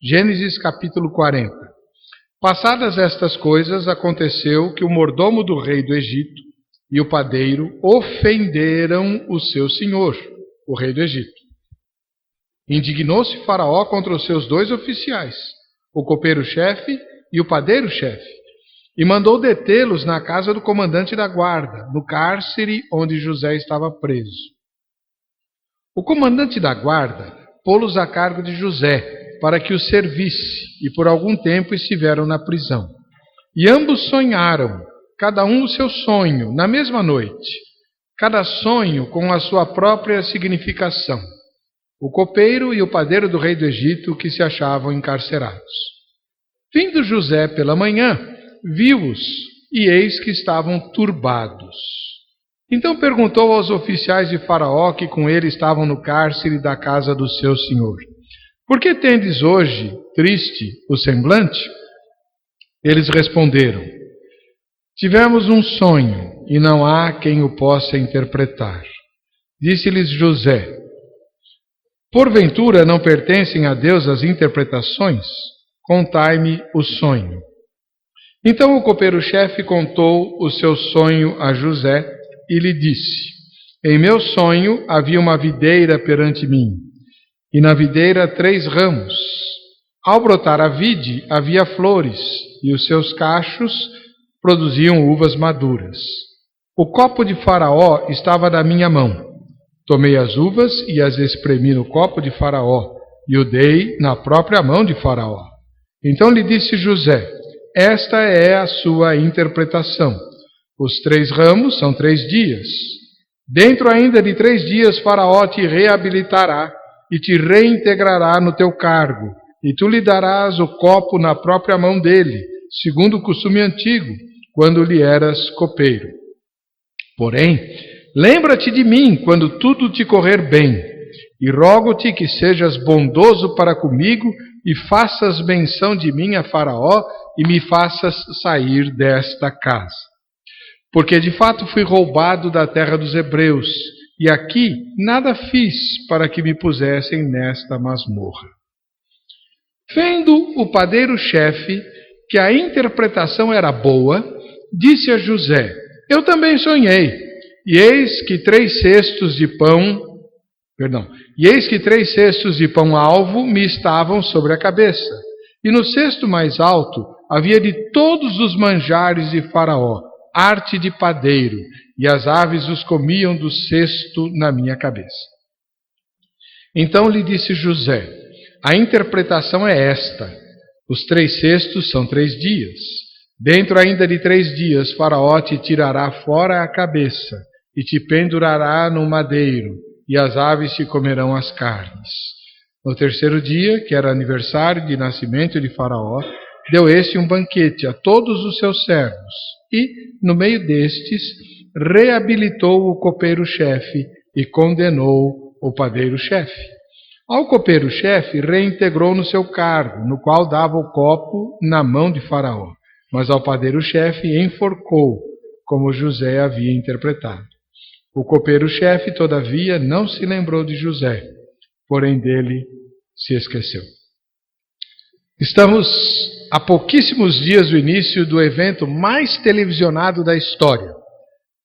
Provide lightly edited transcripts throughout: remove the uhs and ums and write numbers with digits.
Gênesis capítulo 40. Passadas estas coisas, aconteceu que o mordomo do rei do Egito e o padeiro ofenderam o seu senhor, o rei do Egito. Indignou-se Faraó contra os seus 2 oficiais, o copeiro-chefe e o padeiro-chefe, e mandou detê-los na casa do comandante da guarda, no cárcere onde José estava preso. O comandante da guarda pô-los a cargo de José, para que o servisse, e por algum tempo estiveram na prisão. E ambos sonharam, cada um o seu sonho, na mesma noite, cada sonho com a sua própria significação. O copeiro e o padeiro do rei do Egito, que se achavam encarcerados. Vindo José pela manhã, viu-os, e eis que estavam turbados. Então perguntou aos oficiais de Faraó, que com ele estavam no cárcere da casa do seu senhor: por que tendes hoje triste o semblante? Eles responderam: tivemos um sonho, e não há quem o possa interpretar. Disse-lhes José: porventura não pertencem a Deus as interpretações? Contai-me o sonho. Então o copeiro-chefe contou o seu sonho a José e lhe disse: em meu sonho havia uma videira perante mim, e na videira 3 ramos. Ao brotar a vide, havia flores, e os seus cachos produziam uvas maduras. O copo de Faraó estava na minha mão. Tomei as uvas e as espremi no copo de Faraó, e o dei na própria mão de Faraó. Então lhe disse José: esta é a sua interpretação. Os 3 ramos são 3 dias. Dentro ainda de 3 dias Faraó te reabilitará e te reintegrará no teu cargo, e tu lhe darás o copo na própria mão dele, segundo o costume antigo, quando lhe eras copeiro. Porém, lembra-te de mim quando tudo te correr bem, e rogo-te que sejas bondoso para comigo e faças menção de mim a Faraó e me faças sair desta casa. Porque de fato fui roubado da terra dos hebreus, e aqui nada fiz para que me pusessem nesta masmorra. Vendo o padeiro-chefe que a interpretação era boa, disse a José: eu também sonhei, e eis que 3 cestos de pão alvo me estavam sobre a cabeça, e no cesto mais alto havia de todos os manjares de Faraó, arte de padeiro, e as aves os comiam do cesto na minha cabeça. Então lhe disse José: a interpretação é esta: os 3 cestos são 3 dias. Dentro ainda de 3 dias Faraó te tirará fora a cabeça, e te pendurará no madeiro, e as aves te comerão as carnes. No 3º dia, que era aniversário de nascimento de Faraó, deu este um banquete a todos os seus servos, e, no meio destes, reabilitou o copeiro-chefe e condenou o padeiro-chefe. Ao copeiro-chefe reintegrou no seu cargo, no qual dava o copo na mão de Faraó, mas ao padeiro-chefe enforcou, como José havia interpretado. O copeiro-chefe, todavia, não se lembrou de José, porém dele se esqueceu. Estamos a pouquíssimos dias do início do evento mais televisionado da história.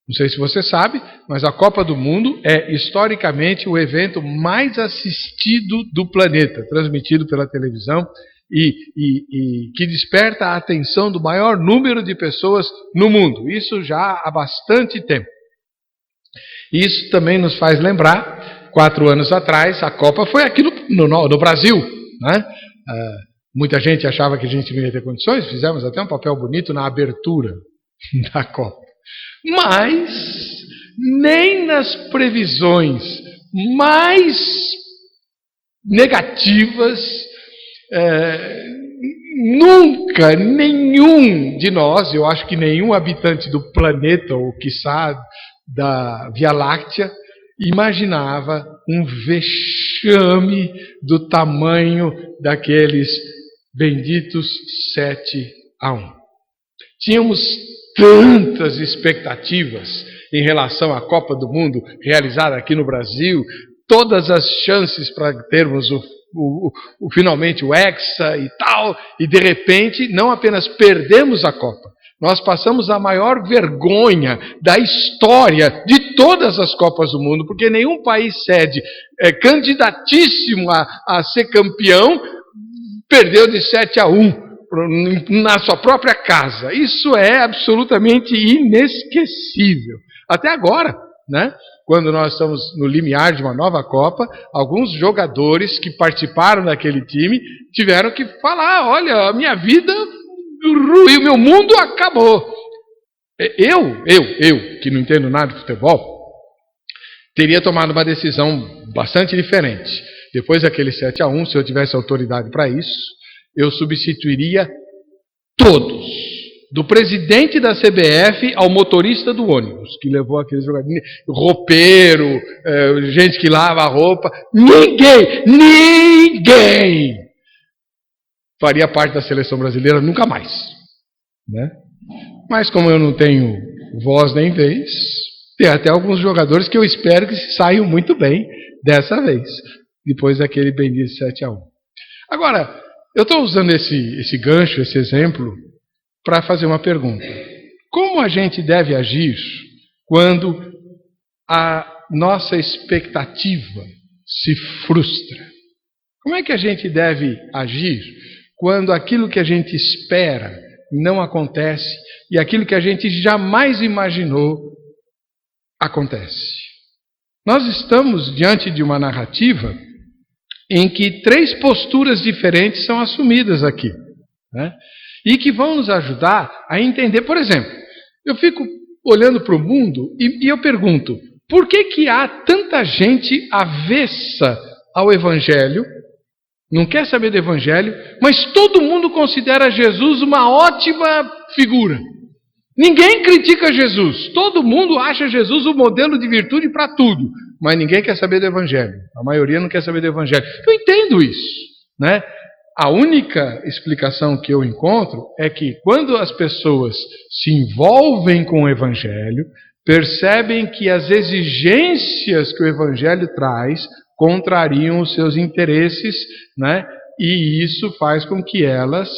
Não sei se você sabe, mas a Copa do Mundo é historicamente o evento mais assistido do planeta, transmitido pela televisão e que desperta a atenção do maior número de pessoas no mundo. Isso já há bastante tempo. Isso também nos faz lembrar, 4 anos atrás, a Copa foi aqui no Brasil, né? Muita gente achava que a gente não ia ter condições, fizemos até um papel bonito na abertura da Copa. Mas, nem nas previsões mais negativas, nunca nenhum de nós, eu acho que nenhum habitante do planeta, ou quiçá da Via Láctea, imaginava um vexame do tamanho daqueles benditos 7-1. Tínhamos tantas expectativas em relação à Copa do Mundo realizada aqui no Brasil, todas as chances para termos o finalmente o Hexa e tal, e de repente não apenas perdemos a Copa, nós passamos a maior vergonha da história de todas as Copas do Mundo, porque nenhum país sede candidatíssimo a ser campeão perdeu de 7-1 na sua própria casa. Isso é absolutamente inesquecível. Até agora, né? Quando nós estamos no limiar de uma nova Copa, alguns jogadores que participaram daquele time tiveram que falar: olha, a minha vida ruiu, meu mundo acabou. Eu, que não entendo nada de futebol, teria tomado uma decisão bastante diferente. Depois daquele 7-1, se eu tivesse autoridade para isso, eu substituiria todos, do presidente da CBF ao motorista do ônibus, que levou aqueles jogadores, roupeiro, gente que lava a roupa, ninguém faria parte da seleção brasileira nunca mais, né? Mas como eu não tenho voz nem vez, tem até alguns jogadores que eu espero que saiam muito bem dessa vez, depois daquele bendito 7-1. Agora, eu estou usando esse gancho, esse exemplo, para fazer uma pergunta. Como a gente deve agir quando a nossa expectativa se frustra? Como é que a gente deve agir quando aquilo que a gente espera não acontece e aquilo que a gente jamais imaginou acontece? Nós estamos diante de uma narrativa em que 3 posturas diferentes são assumidas aqui, né? E que vão nos ajudar a entender. Por exemplo, eu fico olhando para o mundo e eu pergunto: por que há tanta gente avessa ao Evangelho, não quer saber do Evangelho, mas todo mundo considera Jesus uma ótima figura? Ninguém critica Jesus, todo mundo acha Jesus o modelo de virtude para tudo, mas ninguém quer saber do Evangelho. A maioria não quer saber do Evangelho. Eu entendo isso, né? A única explicação que eu encontro é que quando as pessoas se envolvem com o Evangelho, percebem que as exigências que o Evangelho traz contrariam os seus interesses, né? E isso faz com que elas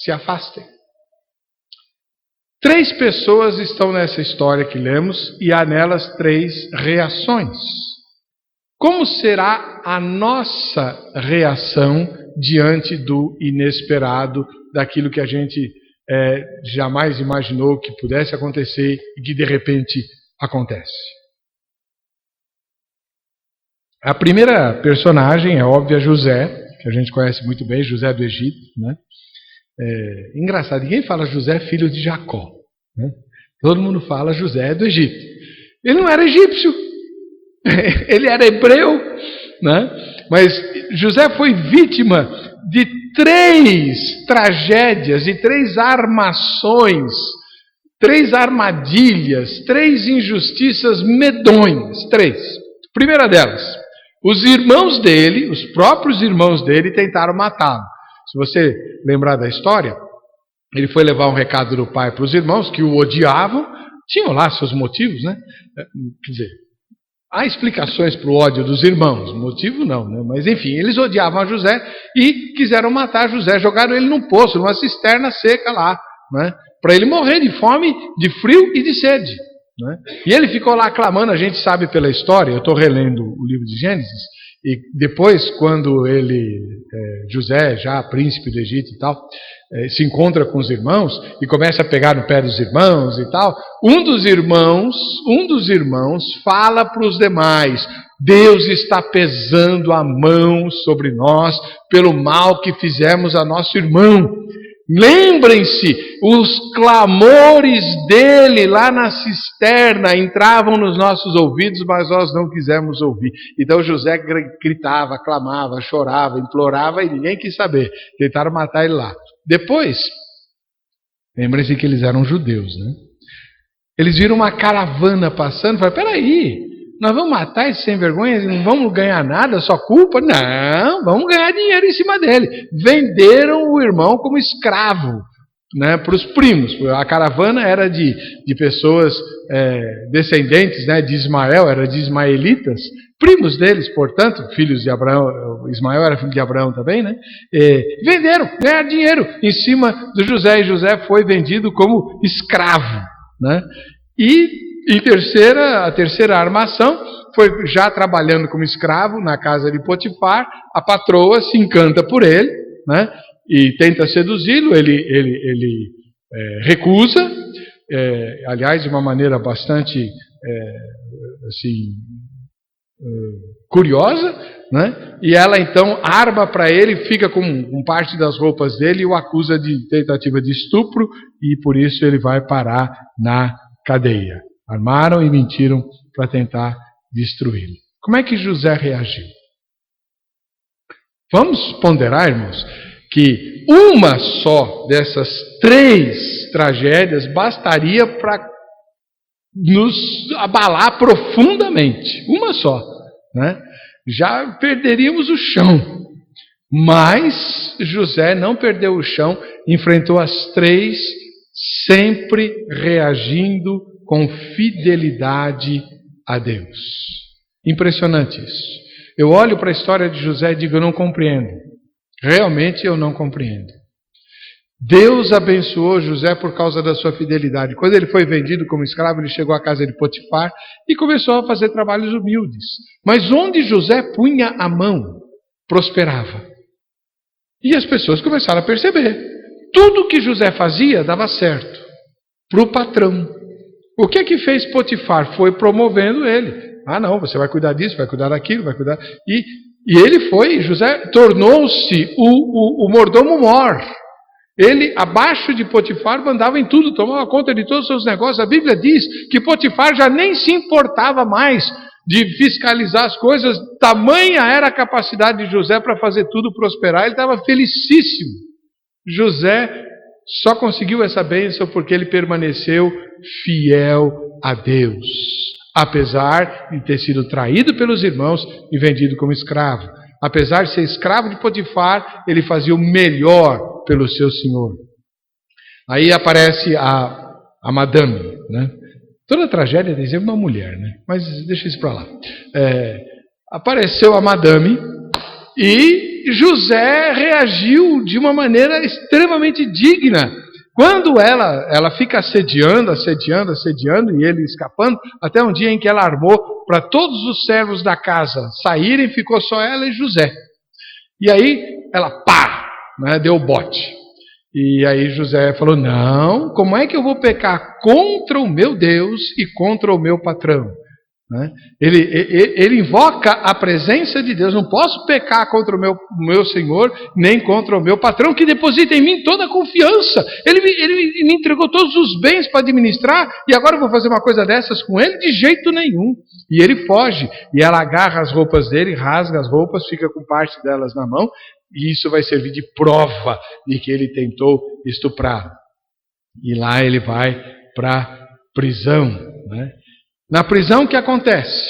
se afastem. 3 pessoas estão nessa história que lemos e há nelas 3 reações. Como será a nossa reação diante do inesperado, daquilo que a gente jamais imaginou que pudesse acontecer e que de repente acontece? A primeira personagem é óbvia, José, que a gente conhece muito bem, José do Egito, né? Engraçado, ninguém fala José filho de Jacó, né? Todo mundo fala José do Egito. Ele não era egípcio, ele era hebreu, né? Mas José foi vítima de 3 tragédias, de 3 armações, 3 armadilhas, 3 injustiças medonhas. 3. Primeira delas, os irmãos dele, os próprios irmãos dele, tentaram matá-lo. Se você lembrar da história, ele foi levar um recado do pai para os irmãos que o odiavam, tinham lá seus motivos, né? Quer dizer, há explicações para o ódio dos irmãos, motivo não, né? Mas enfim, eles odiavam a José e quiseram matar José, jogaram ele num poço, numa cisterna seca lá, né? Para ele morrer de fome, de frio e de sede, né? E ele ficou lá clamando, a gente sabe pela história, eu estou relendo o livro de Gênesis, e depois, quando José, já príncipe do Egito e tal, se encontra com os irmãos e começa a pegar no pé dos irmãos e tal, um dos irmãos fala para os demais: Deus está pesando a mão sobre nós pelo mal que fizemos a nosso irmão. Lembrem-se, os clamores dele lá na cisterna entravam nos nossos ouvidos, mas nós não quisemos ouvir. Então José gritava, clamava, chorava, implorava e ninguém quis saber. Tentaram matar ele lá. Depois, lembrem-se que eles eram judeus, né? Eles viram uma caravana passando e falaram: peraí, nós vamos matar esse sem vergonha e não vamos ganhar nada, só culpa? Não, vamos ganhar dinheiro em cima dele. Venderam o irmão como escravo, né, para os primos. A caravana era de pessoas descendentes, né, de Ismael, era de ismaelitas, primos deles, portanto, filhos de Abraão, Ismael era filho de Abraão também, né? Venderam, ganharam dinheiro em cima do José, e José foi vendido como escravo, né? E a terceira armação foi já trabalhando como escravo na casa de Potifar. A patroa se encanta por ele, né? E tenta seduzi-lo, ele recusa, aliás, de uma maneira bastante assim, curiosa, né? E ela então arma para ele, fica com parte das roupas dele e o acusa de tentativa de estupro, e por isso ele vai parar na cadeia. Armaram e mentiram para tentar destruí-lo. Como é que José reagiu? Vamos ponderar, irmãos, que uma só dessas 3 tragédias bastaria para nos abalar profundamente. Uma só, né? Já perderíamos o chão. Mas José não perdeu o chão, enfrentou as 3, sempre reagindo com fidelidade a Deus. Impressionante isso. Eu olho para a história de José e digo, eu não compreendo. Realmente eu não compreendo. Deus abençoou José por causa da sua fidelidade. Quando ele foi vendido como escravo, ele chegou à casa de Potifar e começou a fazer trabalhos humildes. Mas onde José punha a mão, prosperava. E as pessoas começaram a perceber. Tudo que José fazia dava certo para o patrão. O que é que fez Potifar? Foi promovendo ele. Ah, não, você vai cuidar disso, vai cuidar daquilo, vai cuidar... E ele foi, José tornou-se o mordomo mor. Ele, abaixo de Potifar, mandava em tudo, tomava conta de todos os seus negócios. A Bíblia diz que Potifar já nem se importava mais de fiscalizar as coisas. Tamanha era a capacidade de José para fazer tudo prosperar. Ele estava felicíssimo. José só conseguiu essa bênção porque ele permaneceu fiel a Deus, apesar de ter sido traído pelos irmãos e vendido como escravo. Apesar de ser escravo de Potifar, ele fazia o melhor pelo seu senhor. Aí aparece a madame, né? Toda tragédia tem sempre uma mulher, né? Mas deixa isso para lá. Apareceu a madame e José reagiu de uma maneira extremamente digna. Quando ela fica assediando, e ele escapando, até um dia em que ela armou para todos os servos da casa saírem, ficou só ela e José. E aí ela, né, deu o bote. E aí José falou, não, como é que eu vou pecar contra o meu Deus e contra o meu patrão? Né? Ele invoca a presença de Deus. Não posso pecar contra o meu Senhor, nem contra o meu patrão, que deposita em mim toda a confiança. Ele me entregou todos os bens para administrar, e agora eu vou fazer uma coisa dessas com ele? De jeito nenhum. E ele foge, e ela agarra as roupas dele, rasga as roupas, fica com parte delas na mão, e isso vai servir de prova de que ele tentou estuprar. E lá ele vai para a prisão, né? Na prisão, o que acontece?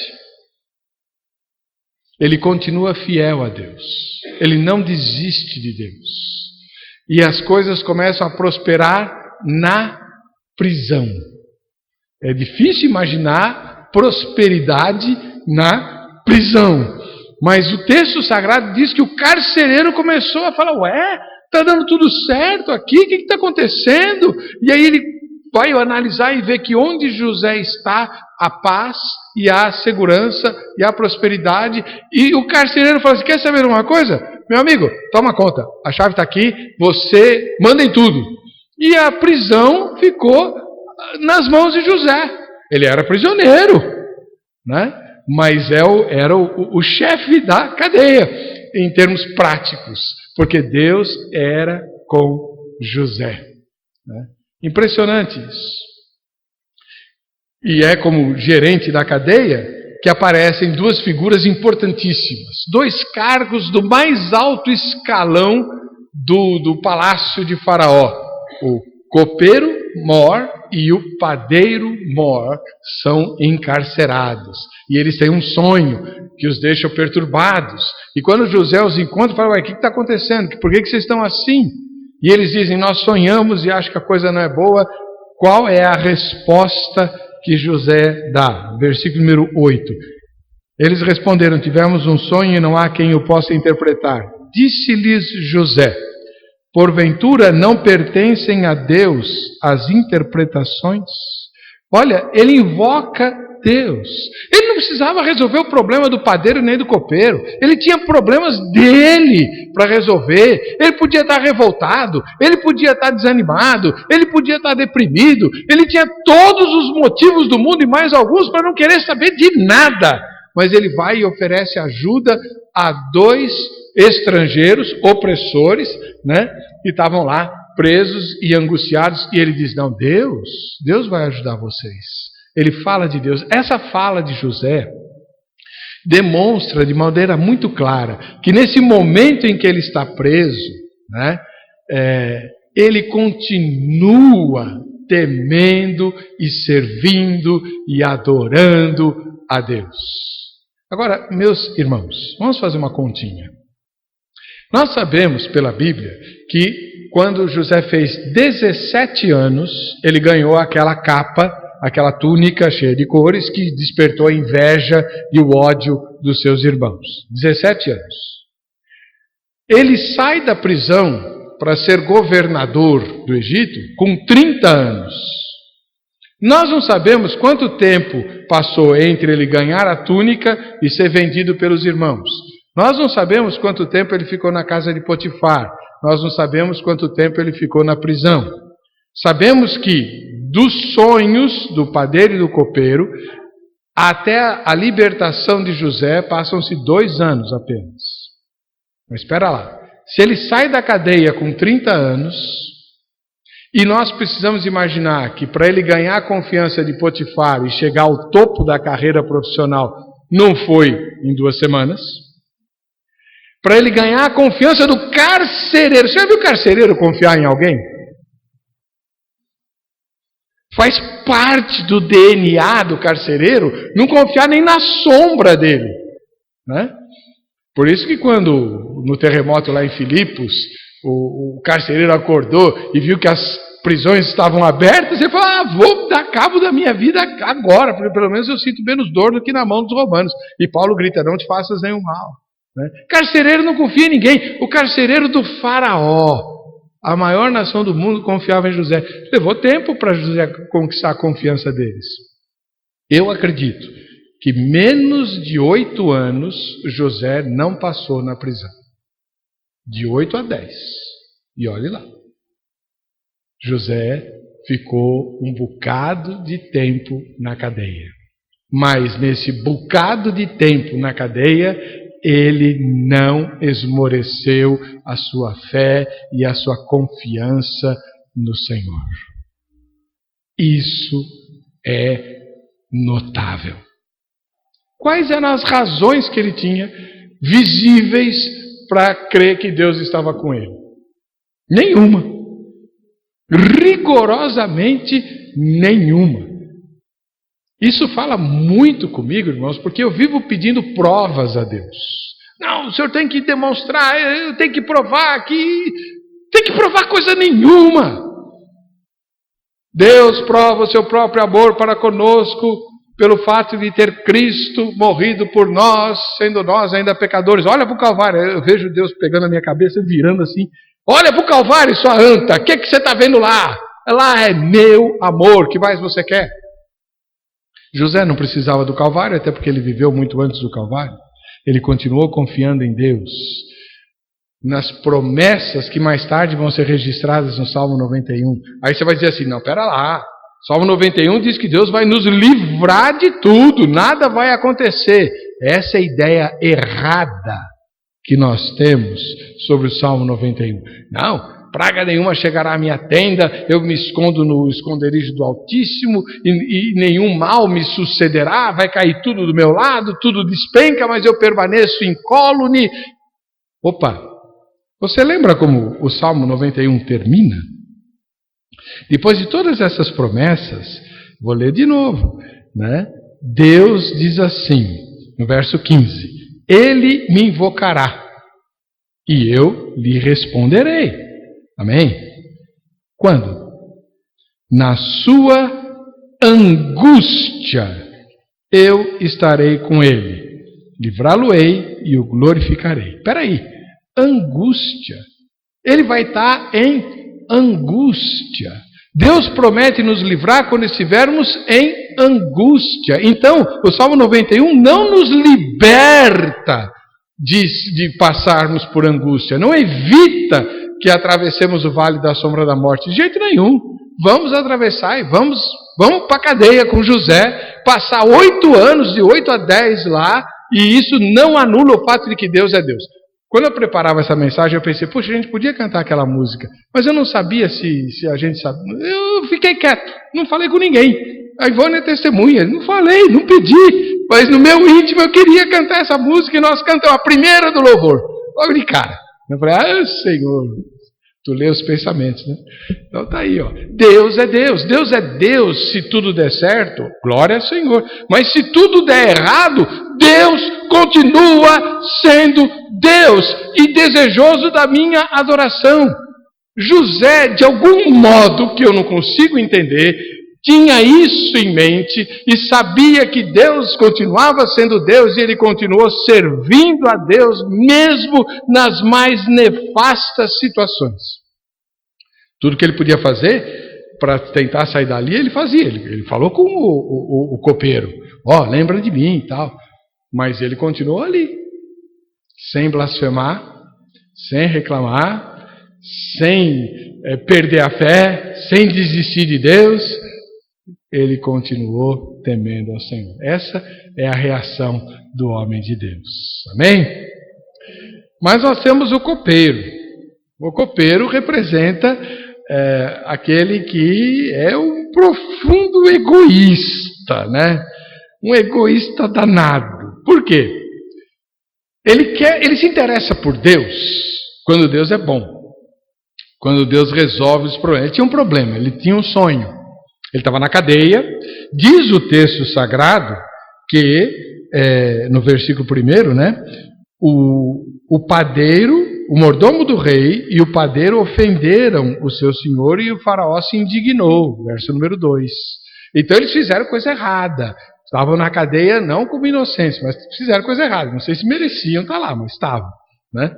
Ele continua fiel a Deus. Ele não desiste de Deus. E as coisas começam a prosperar na prisão. É difícil imaginar prosperidade na prisão. Mas o texto sagrado diz que o carcereiro começou a falar, está dando tudo certo aqui, o que está acontecendo? E aí ele vai analisar e ver que onde José está, a paz e a segurança e a prosperidade. E o carcereiro fala assim, quer saber uma coisa? Meu amigo, toma conta, a chave está aqui, você manda em tudo. E a prisão ficou nas mãos de José. Ele era prisioneiro, né? Mas era o chefe da cadeia, em termos práticos, porque Deus era com José, né? Impressionante isso. E é como gerente da cadeia que aparecem 2 figuras importantíssimas, 2 cargos do mais alto escalão do palácio de Faraó. O copeiro mor e o padeiro mor são encarcerados. E eles têm um sonho que os deixa perturbados. E quando José os encontra, fala, o que está acontecendo? Por que vocês estão assim? E eles dizem, nós sonhamos e acham que a coisa não é boa. Qual é a resposta que José dá? Versículo número 8. Eles responderam: tivemos um sonho e não há quem o possa interpretar. Disse-lhes José: porventura não pertencem a Deus as interpretações? Olha, ele invoca Deus. Ele não precisava resolver o problema do padeiro nem do copeiro. Ele tinha problemas dele para resolver. Ele podia estar revoltado, ele podia estar desanimado, ele podia estar deprimido. Ele tinha todos os motivos do mundo e mais alguns para não querer saber de nada. Mas ele vai e oferece ajuda a 2 estrangeiros, opressores, né, que estavam lá presos e angustiados. E ele diz: não, Deus vai ajudar vocês. Ele fala de Deus. Essa fala de José demonstra de maneira muito clara que nesse momento em que ele está preso, né, ele continua temendo e servindo e adorando a Deus. Agora, meus irmãos, vamos fazer uma continha. Nós sabemos pela Bíblia que quando José fez 17 anos, ele ganhou aquela capa, aquela túnica cheia de cores que despertou a inveja e o ódio dos seus irmãos. 17 anos. Ele sai da prisão para ser governador do Egito com 30 anos. Nós não sabemos quanto tempo passou entre ele ganhar a túnica e ser vendido pelos irmãos. Nós não sabemos quanto tempo ele ficou na casa de Potifar. Nós não sabemos quanto tempo ele ficou na prisão. Sabemos que dos sonhos do padeiro e do copeiro até a libertação de José passam-se 2 anos apenas. Mas espera lá. Se ele sai da cadeia com 30 anos, e nós precisamos imaginar que para ele ganhar a confiança de Potifar e chegar ao topo da carreira profissional não foi em 2 semanas, para ele ganhar a confiança do carcereiro. Você já viu o carcereiro confiar em alguém? Faz parte do DNA do carcereiro não confiar nem na sombra dele, né? Por isso que quando, no terremoto lá em Filipos, o carcereiro acordou e viu que as prisões estavam abertas, ele falou: vou dar cabo da minha vida agora, porque pelo menos eu sinto menos dor do que na mão dos romanos. E Paulo grita: não te faças nenhum mal, né? Carcereiro não confia em ninguém. O carcereiro do faraó, a maior nação do mundo, confiava em José. Levou tempo para José conquistar a confiança deles. Eu acredito que menos de 8 anos José não passou na prisão. De 8 a 10. E olhe lá. José ficou um bocado de tempo na cadeia. Mas nesse bocado de tempo na cadeia, ele não esmoreceu a sua fé e a sua confiança no Senhor. Isso é notável. Quais eram as razões que ele tinha visíveis para crer que Deus estava com ele? Nenhuma. Rigorosamente nenhuma. Isso fala muito comigo, irmãos, porque eu vivo pedindo provas a Deus. Não, o senhor tem que demonstrar, eu tenho que provar aqui. Tem que provar coisa nenhuma. Deus prova o seu próprio amor para conosco pelo fato de ter Cristo morrido por nós, sendo nós ainda pecadores. Olha para o Calvário. Eu vejo Deus pegando a minha cabeça, virando assim. Olha para o Calvário, sua anta. O que você está vendo lá? Lá é meu amor. O que mais você quer? José não precisava do Calvário, até porque ele viveu muito antes do Calvário. Ele continuou confiando em Deus, nas promessas que mais tarde vão ser registradas no Salmo 91. Aí você vai dizer assim: não, pera lá. Salmo 91 diz que Deus vai nos livrar de tudo, nada vai acontecer. Essa é a ideia errada que nós temos sobre o Salmo 91. Não, praga nenhuma chegará à minha tenda, eu me escondo no esconderijo do Altíssimo e nenhum mal me sucederá, vai cair tudo do meu lado, tudo despenca, mas eu permaneço incólume. Opa, você lembra como o Salmo 91 termina? Depois de todas essas promessas, vou ler de novo, né? Deus diz assim, no verso 15: Ele me invocará e eu lhe responderei. Amém? Quando? Na sua angústia eu estarei com ele. livrá-lo-ei e o glorificarei. Espera aí, angústia. Ele vai estar em angústia. Deus promete nos livrar quando estivermos em angústia. Então, o Salmo 91 não nos liberta de passarmos por angústia, não evita que atravessemos o vale da sombra da morte, de jeito nenhum. Vamos atravessar e vamos para a cadeia com José, passar 8 anos, de 8 a 10 lá, e isso não anula o fato de que Deus é Deus. Quando eu preparava essa mensagem, eu pensei, puxa, a gente podia cantar aquela música, mas eu não sabia se a gente sabe. Eu fiquei quieto, não falei com ninguém. A Ivone é testemunha, não falei, não pedi, mas no meu íntimo eu queria cantar essa música e nós cantamos a primeira do louvor, logo de cara. Eu falei, Senhor, tu lê os pensamentos, né? Então tá aí, ó. Deus é Deus. Deus é Deus se tudo der certo, glória ao Senhor. Mas se tudo der errado, Deus continua sendo Deus e desejoso da minha adoração. José, de algum modo que eu não consigo entender, tinha isso em mente e sabia que Deus continuava sendo Deus e ele continuou servindo a Deus mesmo nas mais nefastas situações. Tudo que ele podia fazer para tentar sair dali, ele fazia. Ele falou com o copeiro, lembra de mim e tal. Mas ele continuou ali, sem blasfemar, sem reclamar, sem perder a fé, sem desistir de Deus. Ele continuou temendo ao Senhor. Essa é a reação do homem de Deus. Amém? Mas nós temos o copeiro. O copeiro representa aquele que é um profundo egoísta, né? Um egoísta danado. Por quê? Ele se interessa por Deus quando Deus é bom. Quando Deus resolve os problemas. Ele tinha um problema, ele tinha um sonho. Ele estava na cadeia. Diz o texto sagrado que, no versículo 1, né, o padeiro, o mordomo do rei e o padeiro ofenderam o seu senhor e o faraó se indignou. Verso número 2. Então eles fizeram coisa errada. Estavam na cadeia não como inocentes, mas fizeram coisa errada. Não sei se mereciam estar lá, mas estavam, né?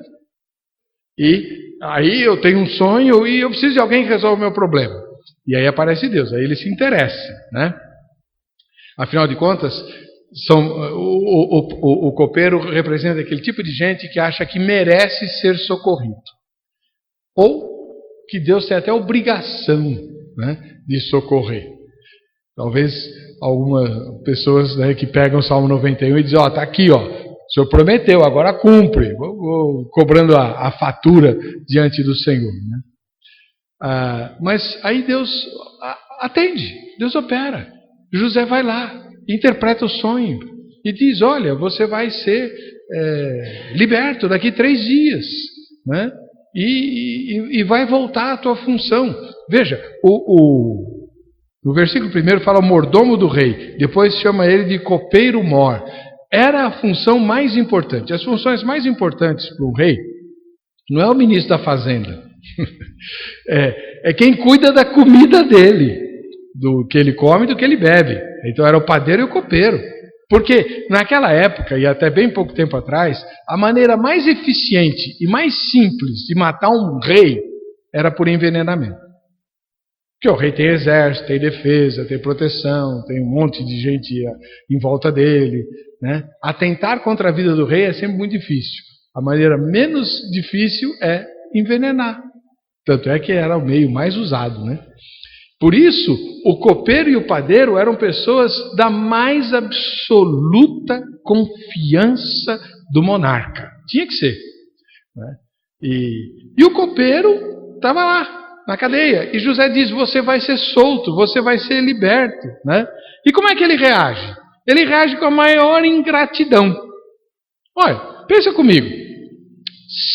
E aí eu tenho um sonho e eu preciso de alguém que resolva o meu problema. E aí aparece Deus, aí ele se interessa, né? Afinal de contas, o copeiro representa aquele tipo de gente que acha que merece ser socorrido. Ou que Deus tem até obrigação, né, de socorrer. Talvez algumas pessoas, né, que pegam o Salmo 91 e dizem, está aqui, o Senhor prometeu, agora cumpre. Vou cobrando a fatura diante do Senhor, né? Mas aí Deus atende, Deus opera. José vai lá, interpreta o sonho e diz, olha, você vai ser liberto daqui 3 dias, né? E vai voltar à tua função. Veja, no versículo 1 fala mordomo do rei, depois chama ele de copeiro-mor. Era a função mais importante. As funções mais importantes para um rei não é o ministro da fazenda, é quem cuida da comida dele, do que ele come e do que ele bebe. Então era o padeiro e o copeiro. Porque naquela época, e até bem pouco tempo atrás, a maneira mais eficiente e mais simples de matar um rei era por envenenamento. Porque o rei tem exército, tem defesa, tem proteção, tem um monte de gente em volta dele, né? Atentar contra a vida do rei é sempre muito difícil. A maneira menos difícil é envenenar. Tanto é que era o meio mais usado, né? Por isso, o copeiro e o padeiro eram pessoas da mais absoluta confiança do monarca. Tinha que ser, né? E o copeiro estava lá, na cadeia. E José diz, você vai ser solto, você vai ser liberto, né? E como é que ele reage? Ele reage com a maior ingratidão. Olha, pensa comigo.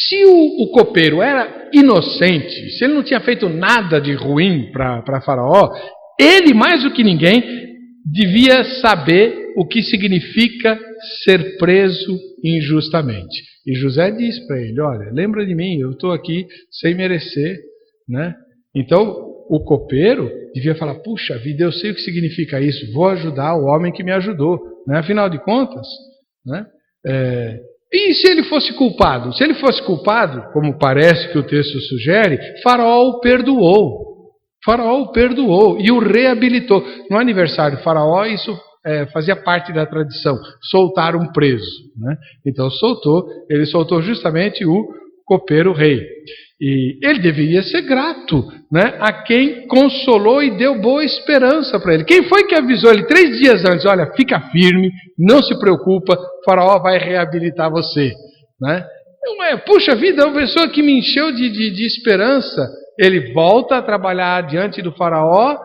Se o copeiro era inocente, se ele não tinha feito nada de ruim para Faraó, ele, mais do que ninguém, devia saber o que significa ser preso injustamente. E José diz para ele, olha, lembra de mim, eu estou aqui sem merecer, né? Então, o copeiro devia falar, puxa vida, eu sei o que significa isso, vou ajudar o homem que me ajudou, né? Afinal de contas, né? E se ele fosse culpado? Se ele fosse culpado, como parece que o texto sugere, Faraó o perdoou. Faraó o perdoou e o reabilitou. No aniversário de Faraó, isso fazia parte da tradição, soltar um preso, né? Então ele soltou justamente o copeiro rei. E ele deveria ser grato, né, a quem consolou e deu boa esperança para ele. Quem foi que avisou ele 3 dias antes? Olha, fica firme, não se preocupa, Faraó vai reabilitar você, né? Puxa vida, é uma pessoa que me encheu de esperança. Ele volta a trabalhar diante do Faraó,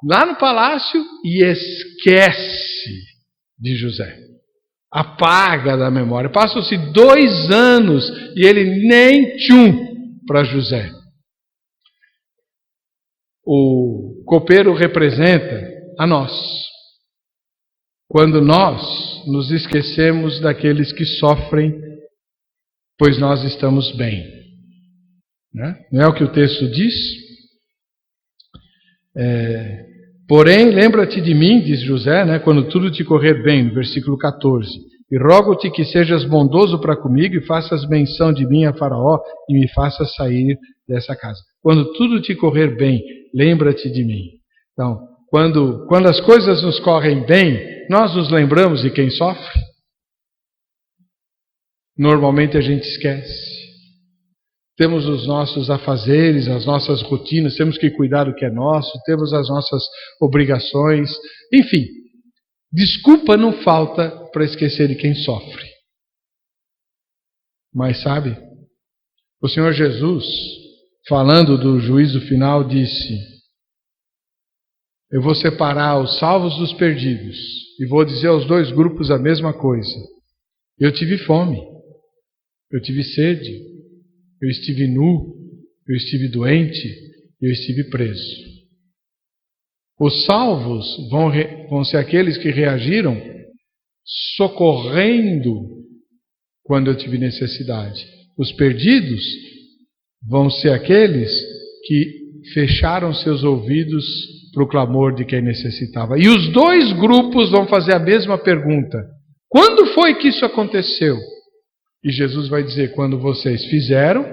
lá no palácio, e esquece de José. Apaga da memória. Passam-se 2 anos e ele nem tchum para José. O copeiro representa a nós. Quando nós nos esquecemos daqueles que sofrem, pois nós estamos bem. Não é o que o texto diz? Porém, lembra-te de mim, diz José, né, quando tudo te correr bem, no versículo 14. E rogo-te que sejas bondoso para comigo e faças menção de mim a Faraó e me faças sair dessa casa. Quando tudo te correr bem, lembra-te de mim. Então, quando as coisas nos correm bem, nós nos lembramos de quem sofre. Normalmente a gente esquece. Temos os nossos afazeres, as nossas rotinas, temos que cuidar do que é nosso, temos as nossas obrigações, enfim. Desculpa não falta para esquecer de quem sofre. Mas sabe, o Senhor Jesus, falando do juízo final, disse: eu vou separar os salvos dos perdidos e vou dizer aos 2 grupos a mesma coisa. Eu tive fome, eu tive sede, eu estive nu, eu estive doente, eu estive preso. Os salvos vão ser aqueles que reagiram socorrendo quando eu tive necessidade. Os perdidos vão ser aqueles que fecharam seus ouvidos para o clamor de quem necessitava. E os 2 grupos vão fazer a mesma pergunta: quando foi que isso aconteceu? E Jesus vai dizer: quando vocês fizeram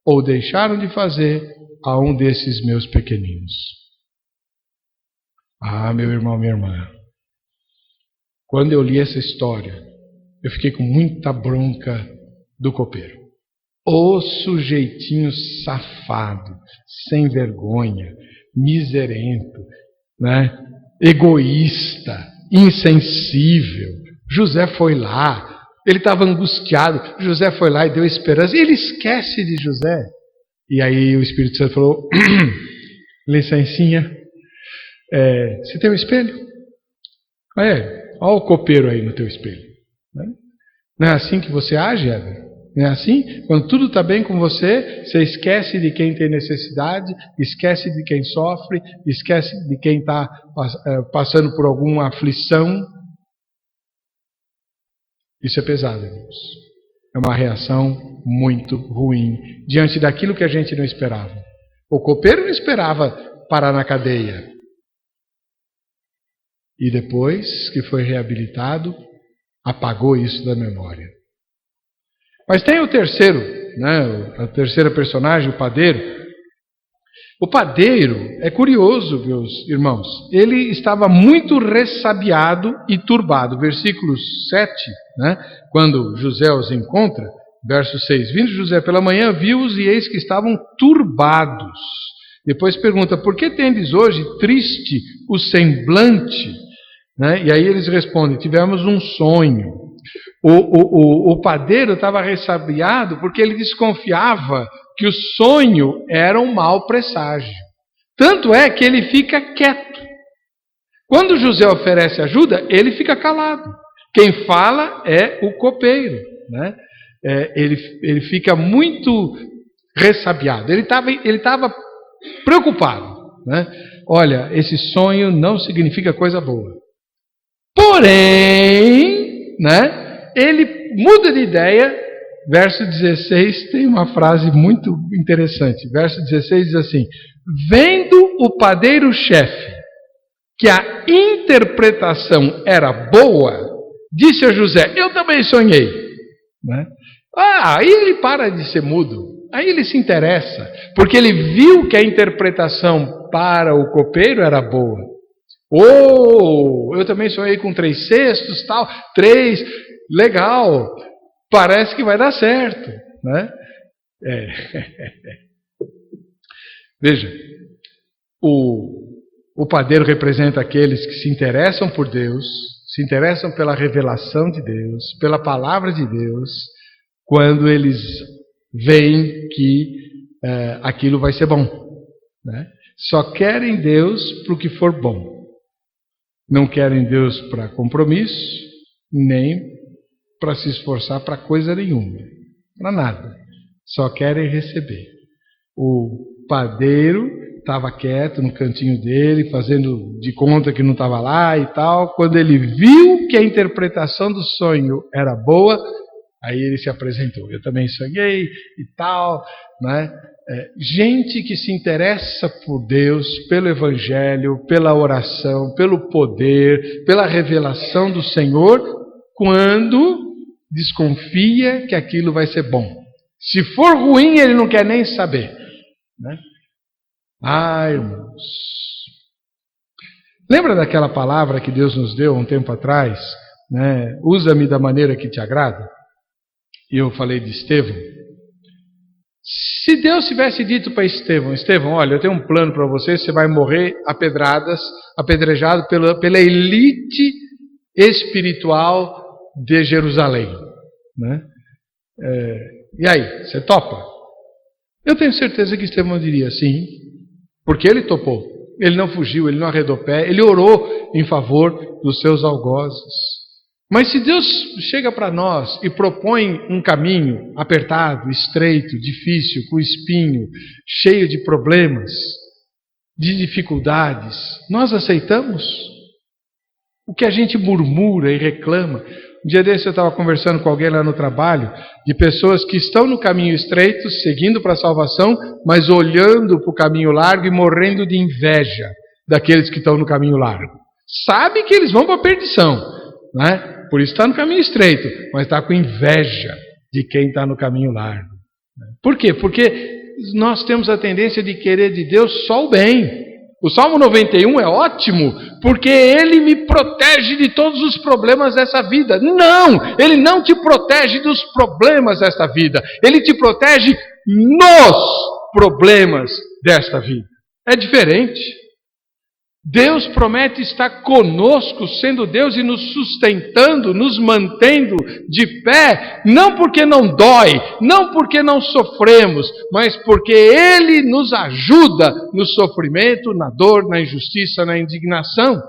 ou deixaram de fazer a um desses meus pequeninos. Ah, meu irmão, minha irmã, quando eu li essa história, eu fiquei com muita bronca do copeiro. O sujeitinho safado, sem vergonha, miserento, né? Egoísta, insensível. José foi lá, ele estava angustiado, José foi lá e deu esperança, e ele esquece de José. E aí o Espírito Santo falou: licencinha, você tem um espelho? Olha o copeiro aí no teu espelho. Não é assim que você age, Éder? Não é assim? Quando tudo está bem com você, você esquece de quem tem necessidade, esquece de quem sofre, esquece de quem está passando por alguma aflição. Isso é pesado, irmãos. É uma reação muito ruim diante daquilo que a gente não esperava. O copeiro não esperava parar na cadeia. E depois que foi reabilitado, apagou isso da memória. Mas tem o terceiro, né, a terceira personagem, o padeiro. O padeiro é curioso, meus irmãos. Ele estava muito ressabiado e turbado. Versículo 7, né, quando José os encontra, verso 6. Vindo José pela manhã, viu-os e eis que estavam turbados. Depois pergunta: por que tendes hoje triste o semblante? Né? E aí eles respondem: tivemos um sonho. O padeiro estava ressabiado porque ele desconfiava que o sonho era um mau presságio. Tanto é que ele fica quieto. Quando José oferece ajuda, ele fica calado. Quem fala é o copeiro, né? Ele fica muito ressabiado. Ele estava preocupado, né? Olha, esse sonho não significa coisa boa. Porém, né, ele muda de ideia. Verso 16 tem uma frase muito interessante. Verso 16 diz assim: vendo o padeiro-chefe que a interpretação era boa, disse a José: eu também sonhei. né? Aí ele para de ser mudo. Aí ele se interessa, porque ele viu que a interpretação para o copeiro era boa. Eu também sonhei com 3 cestos, tal, 3, legal, parece que vai dar certo, né? Veja, o padeiro representa aqueles que se interessam por Deus, se interessam pela revelação de Deus, pela palavra de Deus, quando eles veem que aquilo vai ser bom, né? Só querem Deus para o que for bom. Não querem Deus para compromisso, nem para se esforçar para coisa nenhuma, para nada. Só querem receber. O padeiro estava quieto no cantinho dele, fazendo de conta que não estava lá e tal. Quando ele viu que a interpretação do sonho era boa, aí ele se apresentou. Eu também sonhei e tal, né? Gente que se interessa por Deus, pelo Evangelho, pela oração, pelo poder, pela revelação do Senhor, quando desconfia que aquilo vai ser bom. Se for ruim, ele não quer nem saber, né? Irmãos, lembra daquela palavra que Deus nos deu um tempo atrás, né? Usa-me da maneira que te agrada? E eu falei de Estevão. Se Deus tivesse dito para Estevão, olha, eu tenho um plano para você, você vai morrer a pedradas, apedrejado pela elite espiritual de Jerusalém, né? E aí, você topa? Eu tenho certeza que Estevão diria sim, porque ele topou. Ele não fugiu, ele não arredou pé, ele orou em favor dos seus algozes. Mas se Deus chega para nós e propõe um caminho apertado, estreito, difícil, com espinho, cheio de problemas, de dificuldades, nós aceitamos? O que a gente murmura e reclama? Um dia desse eu estava conversando com alguém lá no trabalho, de pessoas que estão no caminho estreito, seguindo para a salvação, mas olhando para o caminho largo e morrendo de inveja daqueles que estão no caminho largo. Sabe que eles vão para a perdição, né? Por isso está no caminho estreito, mas está com inveja de quem está no caminho largo. Por quê? Porque nós temos a tendência de querer de Deus só o bem. O Salmo 91 é ótimo, porque ele me protege de todos os problemas dessa vida. Não! Ele não te protege dos problemas desta vida. Ele te protege nos problemas desta vida. É diferente. Deus promete estar conosco, sendo Deus e nos sustentando, nos mantendo de pé, não porque não dói, não porque não sofremos, mas porque Ele nos ajuda no sofrimento, na dor, na injustiça, na indignação.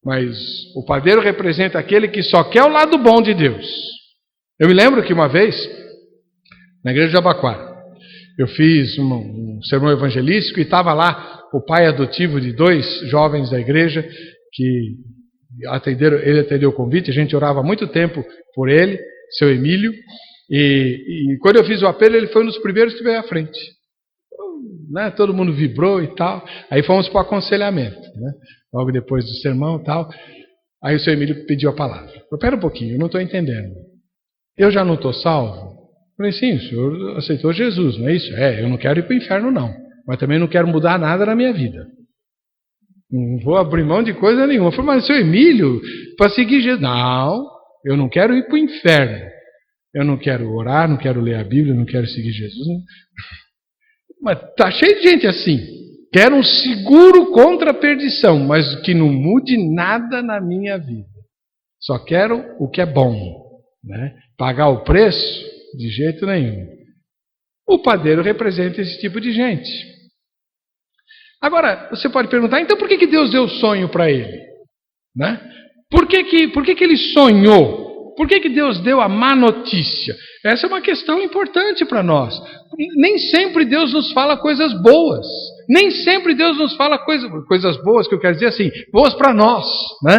Mas o padeiro representa aquele que só quer o lado bom de Deus. Eu me lembro que uma vez, na igreja de Abaquara, eu fiz um sermão evangelístico e estava lá o pai adotivo de 2 jovens da igreja que ele atendeu o convite. A gente orava há muito tempo por ele, seu Emílio, e quando eu fiz o apelo, ele foi um dos primeiros que veio à frente, né? Todo mundo vibrou e tal. Aí fomos para o aconselhamento, né? Logo depois do sermão e tal. Aí o seu Emílio pediu a palavra. Espera um pouquinho, eu não estou entendendo. Eu já não estou salvo? Eu falei, sim, o senhor aceitou Jesus, não é isso? Eu não quero ir para o inferno não, mas também não quero mudar nada na minha vida. Não vou abrir mão de coisa nenhuma. Eu falei, mas seu Emílio, para seguir Jesus... Não, eu não quero ir para o inferno. Eu não quero orar, não quero ler a Bíblia, não quero seguir Jesus. Não. Mas está cheio de gente assim. Quero um seguro contra a perdição, mas que não mude nada na minha vida. Só quero o que é bom, né? Pagar o preço, de jeito nenhum. O padeiro representa esse tipo de gente. Agora, você pode perguntar, então por que Deus deu o sonho para ele? Né? Por que ele sonhou? Por que Deus deu a má notícia? Essa é uma questão importante para nós. Nem sempre Deus nos fala coisas boas. Nem sempre Deus nos fala coisas boas, que eu quero dizer assim, boas para nós. Né?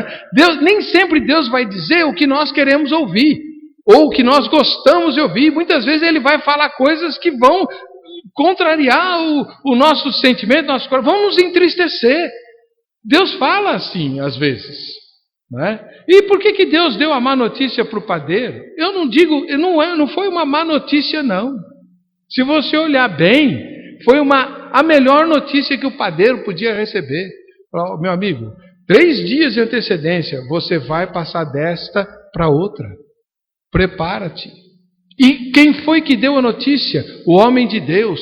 Nem sempre Deus vai dizer o que nós queremos ouvir, ou o que nós gostamos de ouvir. Muitas vezes Ele vai falar coisas que vão contrariar o nosso sentimento, vão nos entristecer. Deus fala assim, às vezes. Não é? E por que Deus deu a má notícia para o padeiro? Eu não digo, não foi uma má notícia, não. Se você olhar bem, foi a melhor notícia que o padeiro podia receber. Meu amigo, 3 dias de antecedência, você vai passar desta para outra. Prepara-te. E quem foi que deu a notícia? O homem de Deus.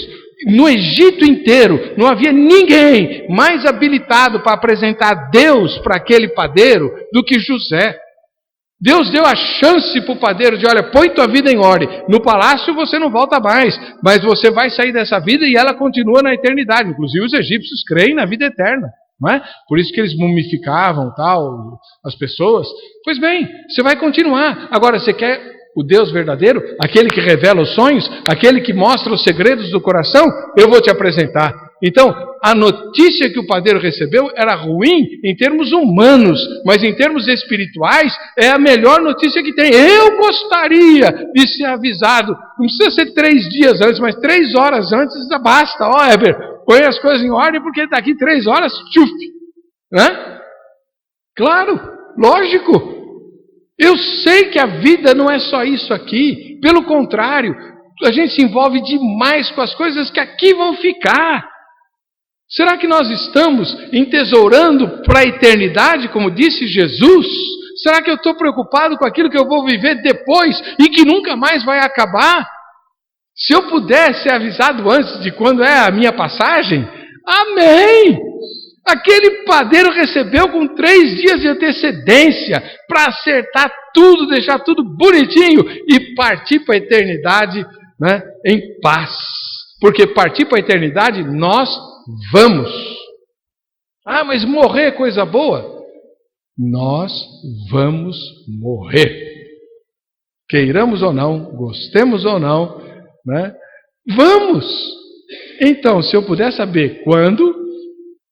No Egito inteiro, não havia ninguém mais habilitado para apresentar Deus para aquele padeiro do que José. Deus deu a chance para o padeiro de, olha, põe tua vida em ordem. No palácio você não volta mais, mas você vai sair dessa vida e ela continua na eternidade. Inclusive os egípcios creem na vida eterna, não é? Por isso que eles mumificavam tal, as pessoas. Pois bem, você vai continuar. Agora, você quer o Deus verdadeiro, aquele que revela os sonhos, aquele que mostra os segredos do coração? Eu vou te apresentar. Então, a notícia que o padeiro recebeu era ruim em termos humanos, mas em termos espirituais é a melhor notícia que tem. Eu gostaria de ser avisado, não precisa ser 3 dias antes, mas 3 horas antes já basta. Ó, Heber, põe as coisas em ordem porque daqui 3 horas, tchuf, né? Claro, lógico. Eu sei que a vida não é só isso aqui, pelo contrário, a gente se envolve demais com as coisas que aqui vão ficar. Será que nós estamos entesourando para a eternidade, como disse Jesus? Será que eu estou preocupado com aquilo que eu vou viver depois e que nunca mais vai acabar? Se eu puder ser avisado antes de quando é a minha passagem, amém! Aquele padeiro recebeu com 3 dias de antecedência para acertar tudo, deixar tudo bonitinho e partir para a eternidade, né, em paz. Porque partir para a eternidade nós vamos. Ah, mas morrer é coisa boa? Nós vamos morrer. Queiramos ou não, gostemos ou não, né? Vamos! Então, se eu puder saber quando,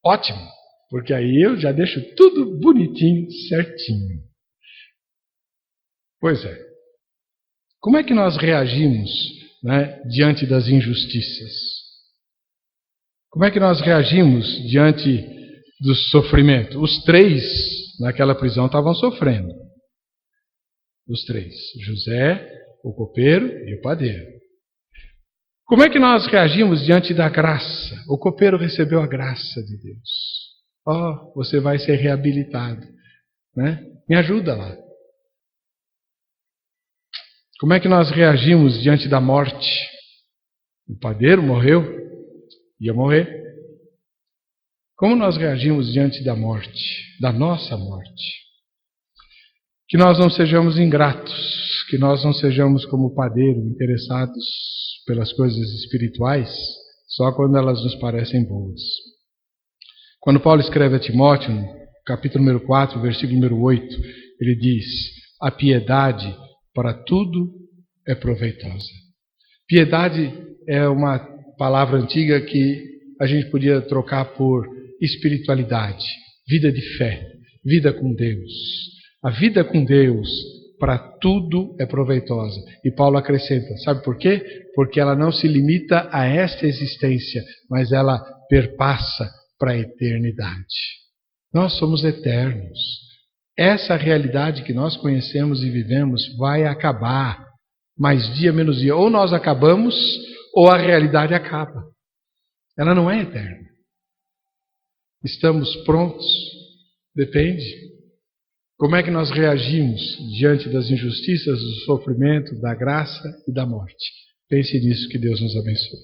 ótimo, porque aí eu já deixo tudo bonitinho, certinho. Pois é. Como é que nós reagimos, né, diante das injustiças? Como é que nós reagimos diante do sofrimento? Os 3 naquela prisão estavam sofrendo. Os 3. José, o copeiro e o padeiro. Como é que nós reagimos diante da graça? O copeiro recebeu a graça de Deus. Você vai ser reabilitado, né? Me ajuda lá. Como é que nós reagimos diante da morte? O padeiro morreu, ia morrer. Como nós reagimos diante da morte, da nossa morte? Que nós não sejamos ingratos, que nós não sejamos como o padeiro, interessados pelas coisas espirituais, só quando elas nos parecem boas. Quando Paulo escreve a Timóteo, no capítulo número 4, versículo número 8, ele diz: a piedade para tudo é proveitosa. Piedade é uma palavra antiga que a gente podia trocar por espiritualidade, vida de fé, vida com Deus. A vida com Deus para tudo é proveitosa. E Paulo acrescenta, sabe por quê? Porque ela não se limita a esta existência, mas ela perpassa para a eternidade. Nós somos eternos. Essa realidade que nós conhecemos e vivemos vai acabar, mais dia menos dia. Ou nós acabamos, ou a realidade acaba. Ela não é eterna. Estamos prontos? Depende. Como é que nós reagimos diante das injustiças, do sofrimento, da graça e da morte? Pense nisso, que Deus nos abençoe.